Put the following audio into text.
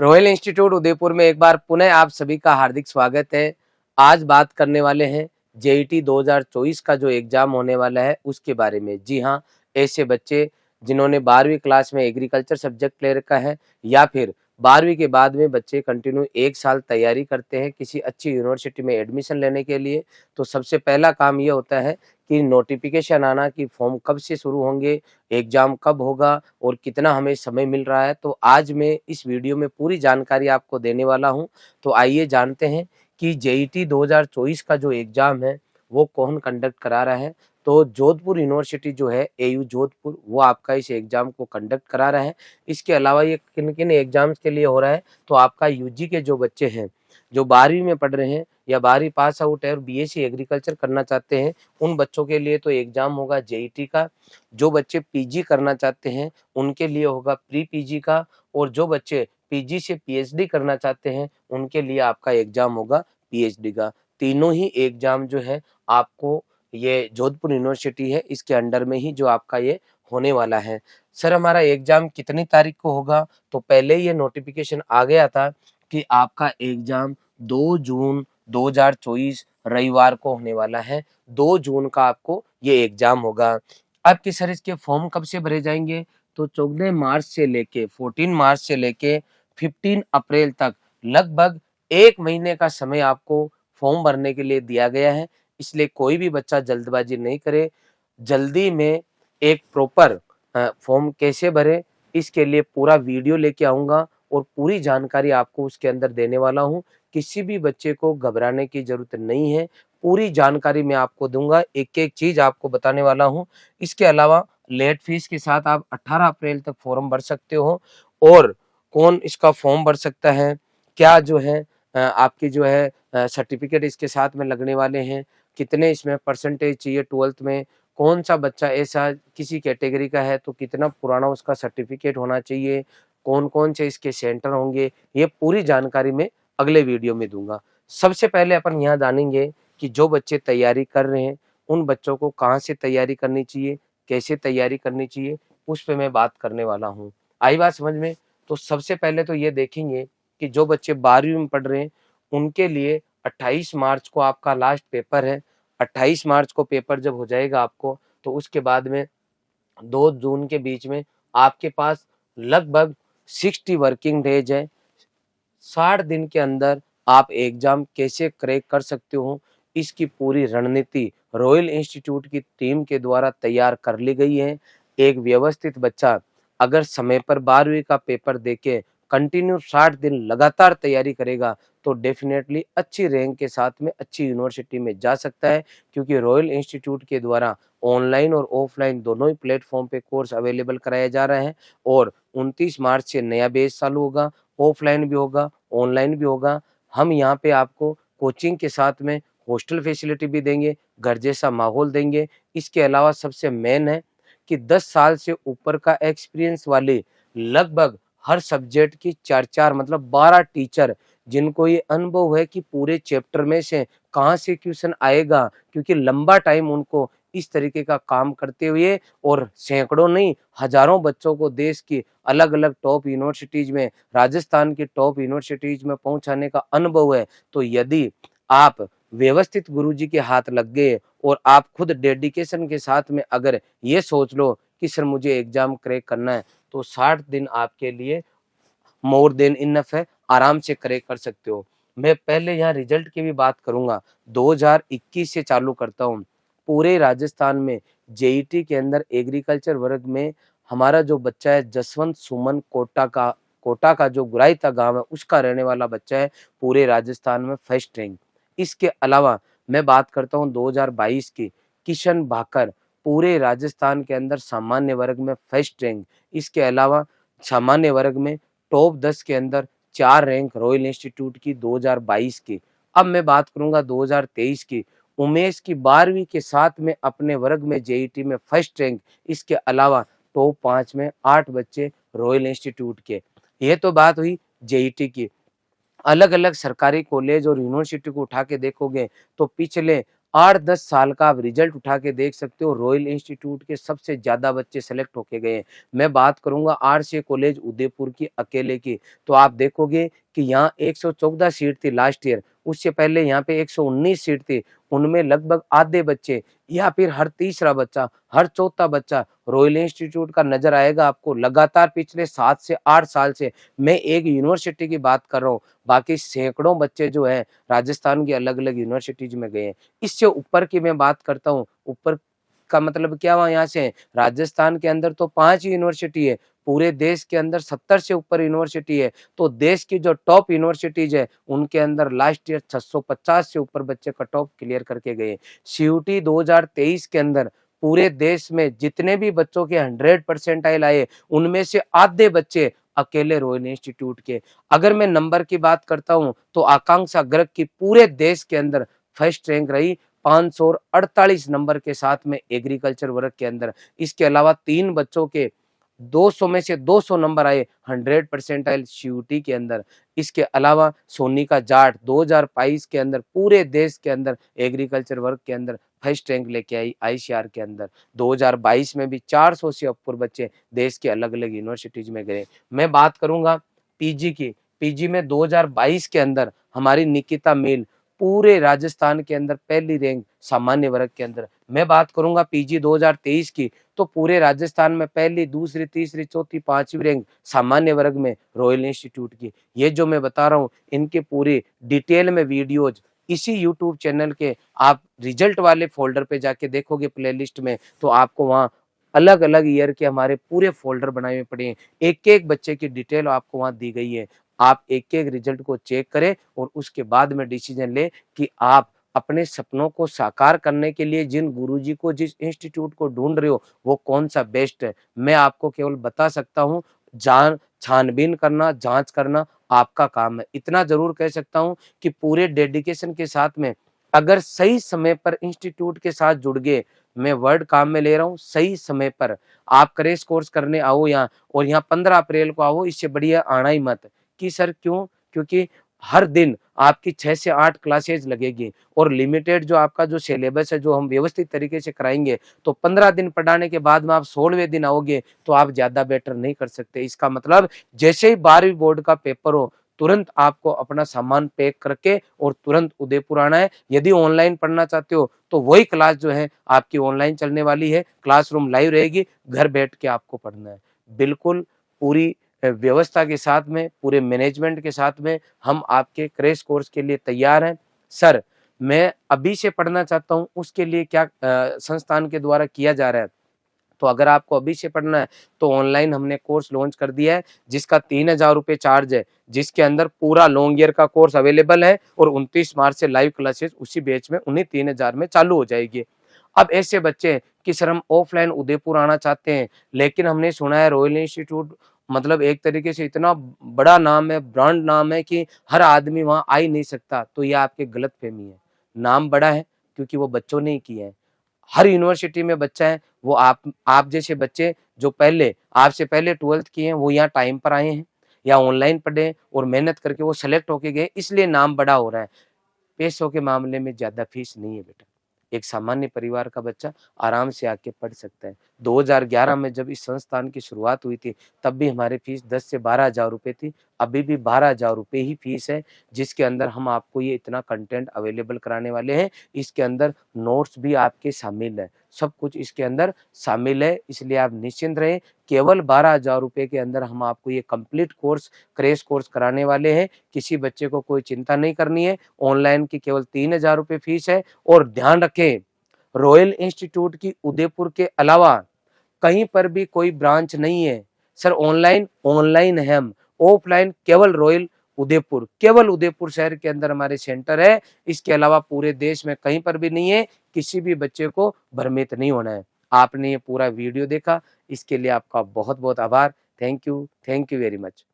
Royal institute Udaipur में एक बार पुनः आप सभी का हार्दिक स्वागत है। आज बात करने वाले हैं जेईटी 2024 का जो एग्जाम होने वाला है उसके बारे में। जी हाँ, ऐसे बच्चे जिन्होंने 12वीं क्लास में एग्रीकल्चर सब्जेक्ट ले रखा है या फिर 12वीं के बाद में बच्चे कंटिन्यू 1 साल तैयारी करते हैं किसी अच्छी यूनिवर्सिटी में एडमिशन लेने के लिए, तो सबसे पहला काम ये होता है कि नोटिफिकेशन आना कि फॉर्म कब से शुरू होंगे, एग्ज़ाम कब होगा और कितना हमें समय मिल रहा है। तो आज मैं इस वीडियो में पूरी जानकारी आपको देने वाला हूँ। तो आइए जानते हैं कि जेईटी 2024 का जो एग्ज़ाम है वो कौन कंडक्ट करा रहा है। तो जोधपुर यूनिवर्सिटी जो है एयू जोधपुर वो आपका इस एग्ज़ाम को कंडक्ट करा रहा है। इसके अलावा ये किन-किन एग्ज़ाम्स के लिए हो रहा है, तो आपका यूजी के जो बच्चे हैं, जो 12वीं में पढ़ रहे हैं या 12वीं पास आउट है और बीएससी एग्रीकल्चर करना चाहते हैं, उन बच्चों के लिए तो एग्ज़ाम होगा जेईटी का। जो बच्चे पीजी करना चाहते हैं उनके लिए होगा प्री पीजी का, और जो बच्चे पीजी से पीएचडी करना चाहते हैं उनके लिए आपका एग्जाम होगा पीएचडी का। तीनों ही एग्जाम जो है आपको, ये जोधपुर यूनिवर्सिटी है इसके अंडर में ही जो आपका ये होने वाला है। सर हमारा एग्जाम कितनी तारीख को होगा? तो पहले ये नोटिफिकेशन आ गया था कि आपका एग्जाम 2 जून 2024 रविवार को होने वाला है। 2 जून का आपको ये एग्जाम होगा। आपके सर इसके फॉर्म कब से भरे जाएँगे? तो 14 मार्च से लेके 14 मार्च से लेके 15 अप्रैल तक लगभग 1 महीने का समय आपको फॉर्म भरने के लिए दिया गया है। इसलिए कोई भी बच्चा जल्दबाज़ी नहीं करे। जल्दी में एक प्रॉपर फॉर्म कैसे भरें, इसके लिए पूरा वीडियो लेके आऊँगा और पूरी जानकारी आपको उसके अंदर देने वाला हूँ। किसी भी बच्चे को घबराने की ज़रूरत नहीं है। पूरी जानकारी मैं आपको दूँगा, एक-एक चीज़ आपको बताने वाला हूँ। इसके अलावा लेट फीस के साथ आप 18 अप्रैल तक फॉर्म भर सकते हो। और कौन इसका फॉर्म भर सकता है, क्या जो है आपकी जो है सर्टिफ़िकेट इसके साथ में लगने वाले हैं, कितने इसमें परसेंटेज चाहिए 12th में, कौन-सा बच्चा ऐसा किसी कैटेगरी का है तो कितना पुराना उसका सर्टिफ़िकेट होना चाहिए, कौन-कौन से इसके सेंटर होंगे, ये पूरी जानकारी मैं अगले वीडियो में दूँगा। सबसे पहले अपन यहाँ जानेंगे कि जो बच्चे तैयारी कर रहे हैं, उन बच्चों को कहाँ से तैयारी करनी चाहिए, कैसे तैयारी करनी चाहिए, उस पे मैं बात करने वाला हूँ। आई बात समझ में? तो सबसे पहले तो ये देखेंगे कि जो बच्चे 12वीं में पढ़ रहे हैं, उनके लिए 28 मार्च को आपका लास्ट पेपर है। 28 मार्च को पेपर जब हो जाएगा आपको, तो उसके बाद में 2 जून के बीच में आपके पास लगभग 60 वर्किंग डेज़ है। 60 दिन के अंदर आप एग्ज़ाम कैसे क्रैक कर सकते हो, इसकी पूरी रणनीति रॉयल इंस्टीट्यूट की टीम के द्वारा तैयार कर ली गई है। एक व्यवस्थित बच्चा अगर समय पर 12वीं का पेपर देके कंटिन्यू 60 दिन लगातार तैयारी करेगा, तो डेफ़िनेटली अच्छी रैंक के साथ में अच्छी यूनिवर्सिटी में जा सकता है, क्योंकि रॉयल इंस्टीट्यूट के द्वारा ऑनलाइन और ऑफ़लाइन दोनों ही प्लेटफ़ॉर्म पे कोर्स अवेलेबल कराया जा रहा है। और 29 मार्च से नया बैच चालू होगा, ऑफ़लाइन भी होगा, ऑनलाइन भी होगा। हम यहाँ पे आपको कोचिंग के साथ में हॉस्टल फैसिलिटी भी देंगे, घर जैसा माहौल देंगे। इसके अलावा सबसे मेन है कि 10 साल से ऊपर का एक्सपीरियंस वाले लगभग हर सब्जेक्ट की 4-4 मतलब 12 टीचर, जिनको ये अनुभव है कि पूरे चैप्टर में से कहाँ से क्वेश्चन आएगा, क्योंकि लंबा टाइम उनको इस तरीके का काम करते हुए और सैकड़ों नहीं हज़ारों बच्चों को देश की अलग-अलग टॉप यूनिवर्सिटीज़ में, राजस्थान की टॉप यूनिवर्सिटीज़ में पहुँचाने का अनुभव है। तो यदि आप व्यवस्थित गुरुजी के हाथ लग गए और आप खुद डेडिकेशन के साथ में अगर ये सोच लो कि सर मुझे एग्ज़ाम क्रैक करना है, तो 60 दिन आपके लिए मोर देन इनफ है, आराम से क्रैक कर सकते हो। मैं पहले यहाँ रिजल्ट की भी बात करूँगा, 2021 से चालू करता हूँ। पूरे राजस्थान में जेईटी के अंदर एग्रीकल्चर वर्ग में हमारा जो बच्चा है जसवंत सुमन कोटा का जो गुराइता गाँव है उसका रहने वाला बच्चा है, पूरे राजस्थान में फर्स्ट रैंक। इसके अलावा मैं बात करता हूँ 2022 की, किशन भाकर पूरे राजस्थान के अंदर सामान्य वर्ग में फर्स्ट रैंक। इसके अलावा सामान्य वर्ग में टॉप 10 के अंदर 4 रैंक रॉयल इंस्टीट्यूट की 2022 की। अब मैं बात करूँगा 2023 की। उमेश की 12वीं के साथ में अपने वर्ग में जेईटी में फर्स्ट रैंक। इसके अलावा टॉप 5 में 8 बच्चे रॉयल इंस्टीट्यूट के। ये तो बात हुई जेईटी की। अलग-अलग सरकारी कॉलेज और यूनिवर्सिटी को उठा के देखोगे तो पिछले 8-10 साल का आप रिजल्ट उठा के देख सकते हो, रॉयल इंस्टीट्यूट के सबसे ज़्यादा बच्चे सेलेक्ट होके गए हैं। मैं बात करूँगा आरसीए कॉलेज उदयपुर की अकेले की, तो आप देखोगे कि यहाँ 114 सीट थी लास्ट ईयर, उससे पहले यहाँ पे 119 सीट थी। उनमें लगभग आधे बच्चे या फिर हर तीसरा बच्चा, हर चौथा बच्चा रॉयल इंस्टीट्यूट का नज़र आएगा आपको। लगातार पिछले 7 से 8 साल से मैं एक यूनिवर्सिटी की बात कर रहा हूँ, बाकी सैकड़ों बच्चे जो हैं राजस्थान की अलग-अलग यूनिवर्सिटीज़ में गए हैं। इससे ऊपर की मैं बात करता हूँ, ऊपर का मतलब क्या हुआ यहाँ से? राजस्थान के अंदर तो 5 यूनिवर्सिटी है, पूरे देश के अंदर 70 से ऊपर यूनिवर्सिटी है। तो देश की जो टॉप यूनिवर्सिटीज़ है, उनके अंदर लास्ट ईयर 650 से ऊपर बच्चे कट ऑफ क्लियर करके गए। सीयूटी 2023 के अंदर पूरे देश में जितने भी बच्चों के 100 परसेंटाइल आए, उनमें से आधे बच्चे अकेले रॉयल इंस्टीट्यूट के। अगर मैं नंबर की बात करता हूँ, तो आकांक्षा गर्ग की पूरे देश के अंदर फर्स्ट रैंक रही 548 नंबर के साथ में एग्रीकल्चर वर्ग के अंदर। इसके अलावा 3 बच्चों के 200 में से 200 नंबर आए 100 परसेंटाइल सीयूटी के अंदर। इसके अलावा सोनिका जाट 2022 के अंदर पूरे देश के अंदर एग्रीकल्चर वर्ग के अंदर फर्स्ट रैंक लेके आई आईसीआर के अंदर। 2022 में भी 400 से ऊपर बच्चे देश के अलग-अलग यूनिवर्सिटीज में गए। मैं बात करूंगा पीजी की, पीजी में 2022 के अंदर हमारी निकिता मील पूरे राजस्थान के अंदर पहली रैंक सामान्य वर्ग के अंदर। मैं बात करूंगा पीजी 2023 की, तो पूरे राजस्थान में पहली, दूसरी, तीसरी, चौथी, पांचवी रैंक सामान्य वर्ग में रॉयल इंस्टीट्यूट की। ये जो मैं बता रहा हूँ, इनके पूरी डिटेल में वीडियोज इसी यूट्यूब चैनल के आप रिजल्ट वाले फोल्डर पे जाके देखोगे प्लेलिस्ट में, तो आपको वहाँ अलग-अलग ईयर के हमारे पूरे फोल्डर बनाए हुए पड़े हैं। एक-एक बच्चे की डिटेल आपको वहाँ दी गई है। आप एक-एक रिजल्ट को चेक करें और उसके बाद में डिसीजन लें कि आप अपने सपनों को साकार करने के लिए जिन गुरुजी को, जिस इंस्टीट्यूट को ढूँढ रहे हो, वो कौन-सा बेस्ट है। मैं आपको केवल बता सकता हूँ, छानबीन करना, जाँच करना आपका काम है। इतना ज़रूर कह सकता हूँ कि पूरे डेडिकेशन के साथ में अगर सही समय पर इंस्टीट्यूट के साथ जुड़ गए, मैं वर्ड काम में ले रहा हूँ, सही समय पर आप क्रैश कोर्स करने आओ यहाँ और यहाँ 15 अप्रैल को आओ, इससे बढ़िया आना ही मत। कि सर क्यों? क्योंकि हर दिन आपकी 6 से 8 क्लासेज लगेगी और लिमिटेड जो आपका जो सिलेबस है, जो हम व्यवस्थित तरीके से कराएँगे, तो 15 दिन पढ़ाने के बाद में आप 16वें दिन आओगे, तो आप ज़्यादा बेटर नहीं कर सकते। इसका मतलब जैसे ही 12वीं बोर्ड का पेपर हो, तुरंत आपको अपना सामान पैक करके और तुरंत उदयपुर आना है। यदि ऑनलाइन पढ़ना चाहते हो, तो वही क्लास जो है आपकी ऑनलाइन चलने वाली है, क्लासरूम लाइव रहेगी, घर बैठ के आपको पढ़ना है। बिल्कुल पूरी व्यवस्था के साथ में, पूरे मैनेजमेंट के साथ में हम आपके क्रैश कोर्स के लिए तैयार हैं। सर, मैं अभी से पढ़ना चाहता हूँ, उसके लिए क्या संस्थान के द्वारा किया जा रहा है? तो अगर आपको अभी से पढ़ना है, तो ऑनलाइन हमने कोर्स लॉन्च कर दिया है, जिसका 3000 रुपए चार्ज है, जिसके अंदर पूरा लॉन्ग ईयर का कोर्स अवेलेबल है और 29 मार्च से लाइव क्लासेस उसी बैच में उन्हीं 3000 में चालू हो जाएगी। अब ऐसे बच्चे कि सर हम ऑफलाइन उदयपुर आना चाहते हैं, लेकिन हमने सुना है रॉयल इंस्टीट्यूट मतलब एक तरीके से इतना बड़ा नाम है, ब्रांड नाम है कि हर आदमी वहाँ आ ही नहीं सकता, तो ये आपकी गलतफ़हमी है। नाम बड़ा है क्योंकि वो बच्चों ने ही किया है। हर यूनिवर्सिटी में बच्चा है, वो आप जैसे बच्चे जो पहले आपसे पहले 12th किए हैं, वो यहाँ टाइम पर आए हैं या ऑनलाइन पढ़े हैं और मेहनत करके वो सेलेक्ट होके गए, इसलिए नाम बड़ा हो रहा है। पैसों के मामले में ज़्यादा फीस नहीं है बेटा। एक सामान्य परिवार का बच्चा आराम से आके पढ़ सकता है। 2011 में जब इस संस्थान की शुरुआत हुई थी, तब भी हमारी फीस 10 से 12,000 रुपए थी। अभी भी 12,000 रुपए ही फीस है, जिसके अंदर हम आपको ये इतना कंटेंट अवेलेबल कराने वाले हैं। इसके अंदर नोट्स भी आपके शामिल हैं। सब कुछ इसके अंदर शामिल है, इसलिए आप निश्चिंत रहें। केवल 12,000 रुपए के अंदर हम आपको ये कंप्लीट कोर्स, क्रैश कोर्स कराने वाले हैं। किसी बच्चे को कोई चिंता नहीं करनी है। ऑनलाइन की केवल 3,000 रुपए फीस है और ध्यान रखें, रॉयल इंस्टीट्यूट की उदयपुर के अलावा कहीं पर भी कोई ब्रांच नहीं है। सर ऑनलाइन, ऑनलाइन है हम, ऑफलाइन केवल उदयपुर शहर के अंदर हमारे सेंटर है। इसके अलावा पूरे देश में कहीं पर भी नहीं है। किसी भी बच्चे को भ्रमित नहीं होना है। आपने ये पूरा वीडियो देखा, इसके लिए आपका बहुत-बहुत आभार। Thank you very much.